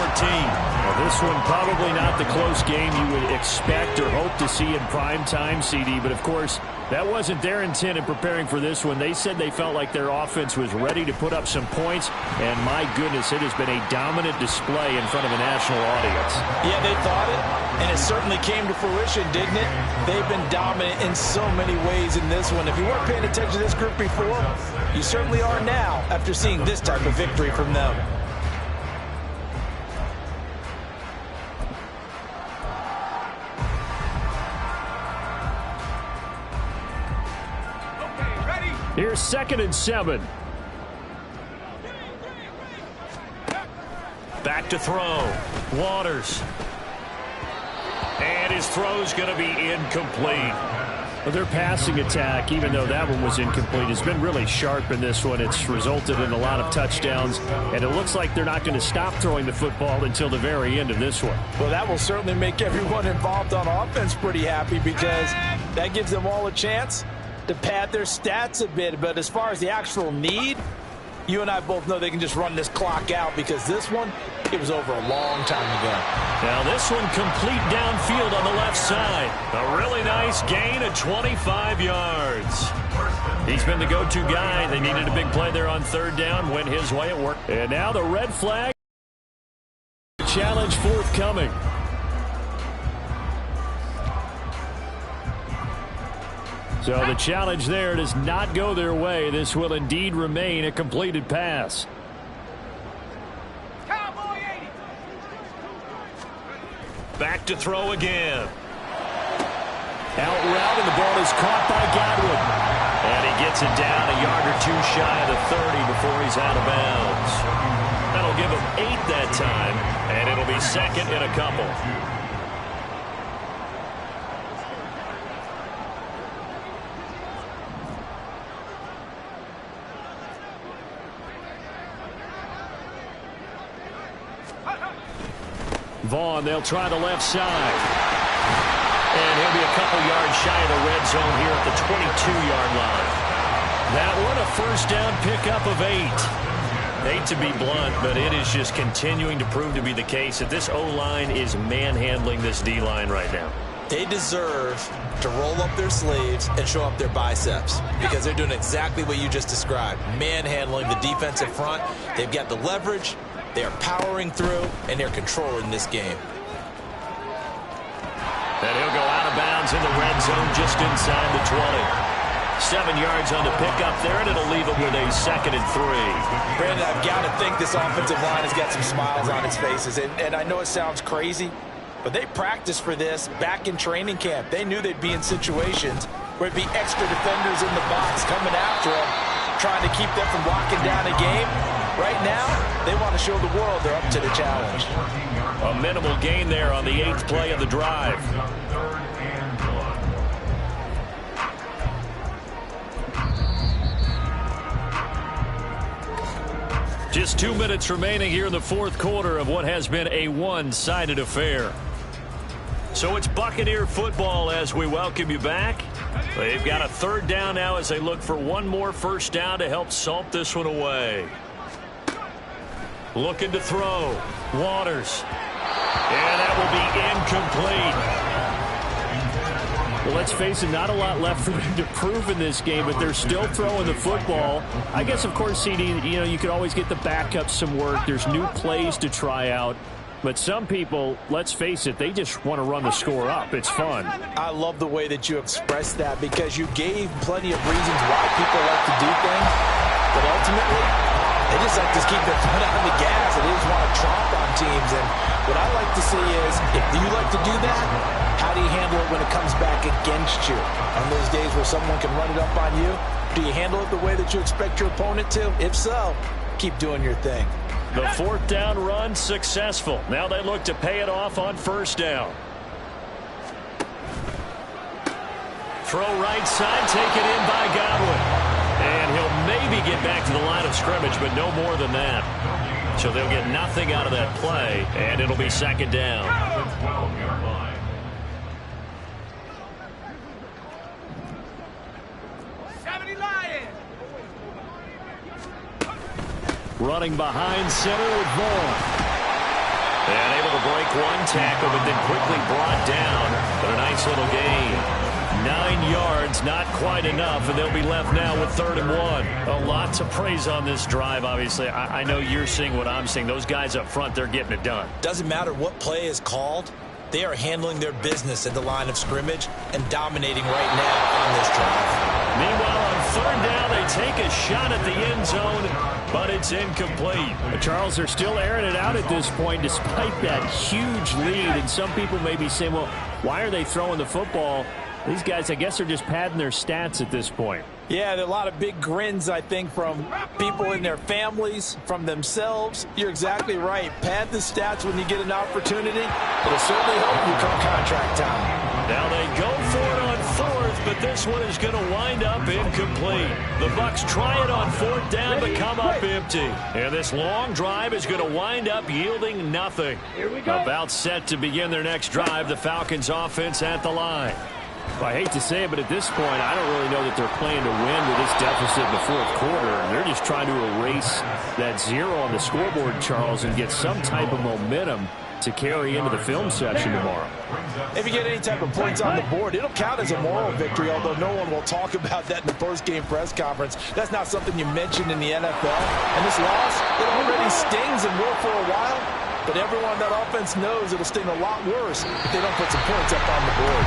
Well, this one probably not the close game you would expect or hope to see in prime time, CD. But, of course, that wasn't their intent in preparing for this one. They said they felt like their offense was ready to put up some points. And, my goodness, it has been a dominant display in front of a national audience. Yeah, they thought it, and it certainly came to fruition, didn't it? They've been dominant in so many ways in this one. If you weren't paying attention to this group before, you certainly are now after seeing this type of victory from them. Here's 2nd and 7. Back to throw. Waters. And his throw's going to be incomplete. Well, their passing attack, even though that one was incomplete, has been really sharp in this one. It's resulted in a lot of touchdowns, and it looks like they're not going to stop throwing the football until the very end of this one. Well, that will certainly make everyone involved on offense pretty happy because that gives them all a chance to pad their stats a bit. But as far as the actual need, you and I both know they can just run this clock out because this one, it was over a long time ago. Now this one complete downfield on the left side. A really nice gain of 25 yards. He's been the go-to guy. They needed a big play there on 3rd down. Went his way. It worked. And now the red flag. Challenge forthcoming. So the challenge there does not go their way. This will indeed remain a completed pass. Back to throw again. Out route, and the ball is caught by Godwin. And he gets it down a yard or two shy of the 30 before he's out of bounds. That'll give him 8 that time, and it'll be 2nd and a couple. Vaughn, they'll try the left side. And he'll be a couple yards shy of the red zone here at the 22-yard line. That one, a first down pickup of 8. Hate to be blunt, but it is just continuing to prove to be the case that this O-line is manhandling this D-line right now. They deserve to roll up their sleeves and show up their biceps because they're doing exactly what you just described, manhandling the defensive front. They've got the leverage. They are powering through, and they're controlling this game. And he'll go out of bounds in the red zone just inside the 20. 7 yards on the pickup there, and it'll leave him with a 2nd and 3. Brandon, I've got to think this offensive line has got some smiles on its faces. And I know it sounds crazy, but they practiced for this back in training camp. They knew they'd be in situations where it'd be extra defenders in the box coming after them, trying to keep them from locking down a game. Right now, they want to show the world they're up to the challenge. A minimal gain there on the 8th play of the drive. Just 2 minutes remaining here in the 4th quarter of what has been a one-sided affair. So it's Buccaneer football as we welcome you back. They've got a 3rd down now as they look for one more first down to help salt this one away. Looking to throw. Waters. And that will be incomplete. Well, let's face it, not a lot left for them to prove in this game, but they're still throwing the football. I guess, of course, CD, you could always get the backup some work. There's new plays to try out. But some people, let's face it, they just want to run the score up. It's fun. I love the way that you expressed that because you gave plenty of reasons why people like to do things. But ultimately, they just like to keep their foot on the gas and they just want to tromp on teams. And what I like to see is, if you like to do that, how do you handle it when it comes back against you? On those days where someone can run it up on you, do you handle it the way that you expect your opponent to? If so, keep doing your thing. The 4th down run successful. Now they look to pay it off on 1st down. Throw right side, taken in by Godwin. And he'll maybe get back to the line of scrimmage, but no more than that. So they'll get nothing out of that play, and it'll be 2nd down. 12-yard line. Running behind center with Vaughn. And able to break one tackle, but then quickly brought down. But a nice little gain. 9 yards, not quite enough, and they'll be left now with 3rd and 1. A lot to praise on this drive, obviously. I know you're seeing what I'm seeing. Those guys up front, they're getting it done. Doesn't matter what play is called. They are handling their business at the line of scrimmage and dominating right now on this drive. Meanwhile, on 3rd down, they take a shot at the end zone, but it's incomplete. Charles, they're still airing it out at this point despite that huge lead. And some people may be saying, well, why are they throwing the football? These guys, I guess, are just padding their stats at this point. Yeah, there are a lot of big grins, I think, from people in their families, from themselves. You're exactly right. Pad the stats when you get an opportunity. It'll certainly help you come contract time. Now they go for it on 4th, but this one is going to wind up incomplete. The Bucs try it on 4th down, but come up empty. And this long drive is going to wind up yielding nothing. About set to begin their next drive, the Falcons offense at the line. Well, I hate to say it, but at this point, I don't really know that they're playing to win with this deficit in the 4th quarter. They're just trying to erase that 0 on the scoreboard, Charles, and get some type of momentum to carry into the film session tomorrow. If you get any type of points on the board, it'll count as a moral victory, although no one will talk about that in the post-game press conference. That's not something you mentioned in the NFL. And this loss, it already stings and will for a while, but everyone on that offense knows it'll sting a lot worse if they don't put some points up on the board.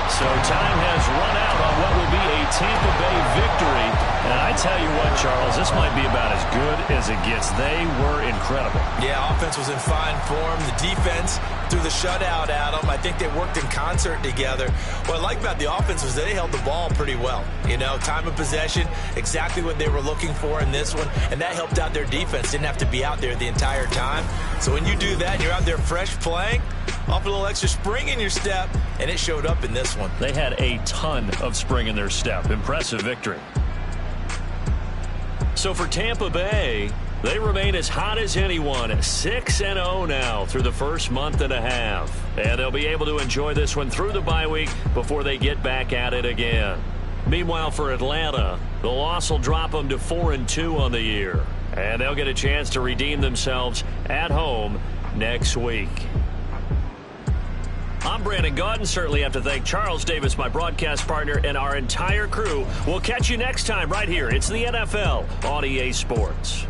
So time has run out on what will be a Tampa Bay victory. And I tell you what, Charles, this might be about as good as it gets. They were incredible. Yeah, offense was in fine form. The defense threw the shutout at them. I think they worked in concert together. What I like about the offense was they held the ball pretty well. You know, time of possession, exactly what they were looking for in this one. And that helped out their defense. Didn't have to be out there the entire time. So when you do that and you're out there fresh playing, off a little extra spring in your step, and it showed up in this one. They had a ton of spring in their step. Impressive victory. So for Tampa Bay, they remain as hot as anyone, 6-0 now through the first month and a half. And they'll be able to enjoy this one through the bye week before they get back at it again. Meanwhile, for Atlanta, the loss will drop them to 4-2 on the year. And they'll get a chance to redeem themselves at home next week. I'm Brandon Gaudin. Certainly have to thank Charles Davis, my broadcast partner, and our entire crew. We'll catch you next time right here. It's the NFL on EA Sports.